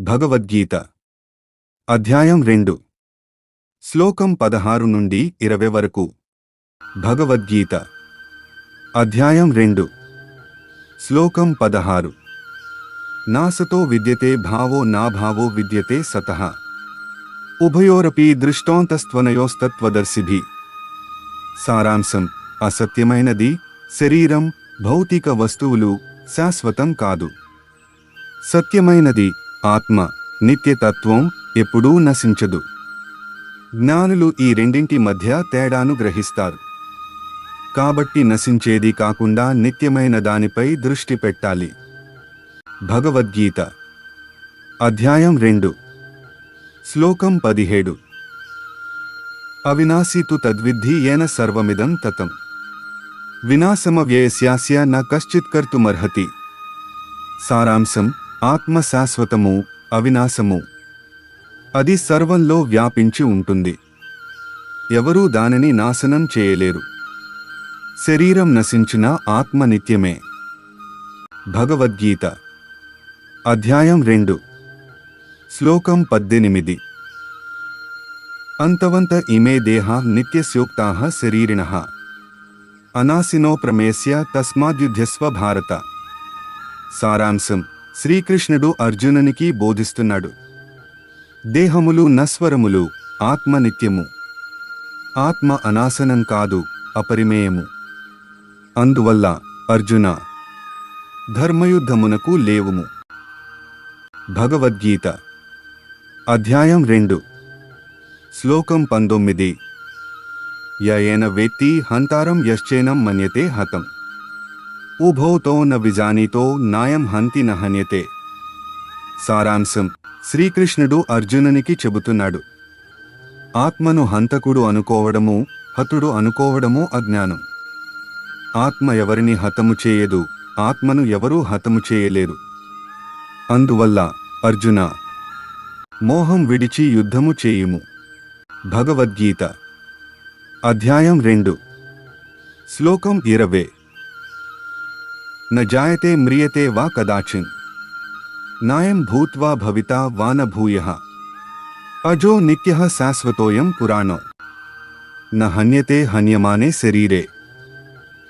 భగవద్గీత అధ్యాయం 2 శ్లోకం 16 నుండి 20 వరకు. భగవద్గీత అధ్యాయం 2 శ్లోకం 16. నాసతో విద్యతే భావో నాభావో విద్యతే సతః ఉభయోరపి దృష్టాంతస్త్వనయోస్తత్వదర్శిభిః. సారాంశం: అసత్యమైనది శరీరం, భౌతిక వస్తువులు శాశ్వతం కాదు. సత్యమైనది ఆత్మ, నిత్యతత్వం ఎప్పుడూ నశించదు. జ్ఞానులు ఈ రెండింటి మధ్య తేడాను గ్రహిస్తారు. కాబట్టి నశించేది కాకుండా నిత్యమైన దానిపై దృష్టి పెట్టాలి. భగవద్గీత అధ్యాయం 2 శ్లోకం 17. అవినాశీ తు తద్విద్ధి ఏన సర్వమిదం తతం వినాశమవ్యయస్యాస్య న కశ్చిత్ కర్తుమర్హతి. సారాంశం: ఆత్మ శాశ్వతము, అవినాశము. అది సర్వంలో వ్యాపించి ఉంటుంది. ఎవరూ దానిని నాశనం చేయలేరు. శరీరం నశించిన ఆత్మ నిత్యమే. భగవద్గీత అధ్యాయం 2 శ్లోకం 18. అంతవంత ఇమే దేహా నిత్యస్యోక్తాః శరీరిణః అనాశినో ప్రమేస్య తస్మాద్యుధ్యస్వ భారత. సారాంశం: శ్రీకృష్ణుడు అర్జునునికి బోధిస్తున్నాడు. దేహములు నశ్వరములు, ఆత్మ నిత్యము. ఆత్మ అనాశనం కాదు, అపరిమేయము. అందువల్ల అర్జున, ధర్మయుద్ధమునకు లేవుము. భగవద్గీత అధ్యాయం 2 శ్లోకం 19. యయేన వేత్తి హంతారం యశ్చేనం మన్యతే హతం ఉభౌతో న విజానీతో నాయం హంతి న హన్యతే. సారాంశం: శ్రీకృష్ణుడు అర్జునునికి చెబుతున్నాడు, ఆత్మను హంతకుడు అనుకోవడము, హతుడు అనుకోవడము అజ్ఞానం. ఆత్మ ఎవరిని హతము చేయదు, ఆత్మను ఎవరూ హతము చేయలేరు. అందువల్ల అర్జున, మోహం విడిచి యుద్ధము చేయుము. భగవద్గీత అధ్యాయం 2 శ్లోకం 20. న జాయతే మ్రియతే వా కదాచిన్ నాయం భూత్వా భవితా వా న భూయః అజో నిత్యః శాశ్వతోయం పురాణో న హన్యతే హన్యమానే శరీరే.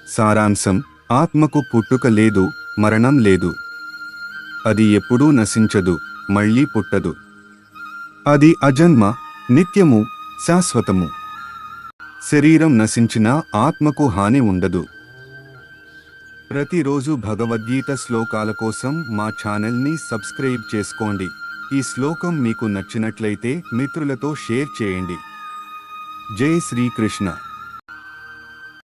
సారాంశం: ఆత్మకు పుట్టుక లేదు, మరణం లేదు. అది ఎప్పుడూ నశించదు, మళ్ళీ పుట్టదు. అది అజన్మ, నిత్యము, శాశ్వతము. శరీరం నశించినా ఆత్మకు హాని ఉండదు. ప్రతిరోజు భగవద్గీత శ్లోకాల కోసం మా ఛానల్ని సబ్స్క్రైబ్ చేసుకోండి. ఈ శ్లోకం మీకు నచ్చినట్లయితే మిత్రులతో షేర్ చేయండి. జై శ్రీకృష్ణ.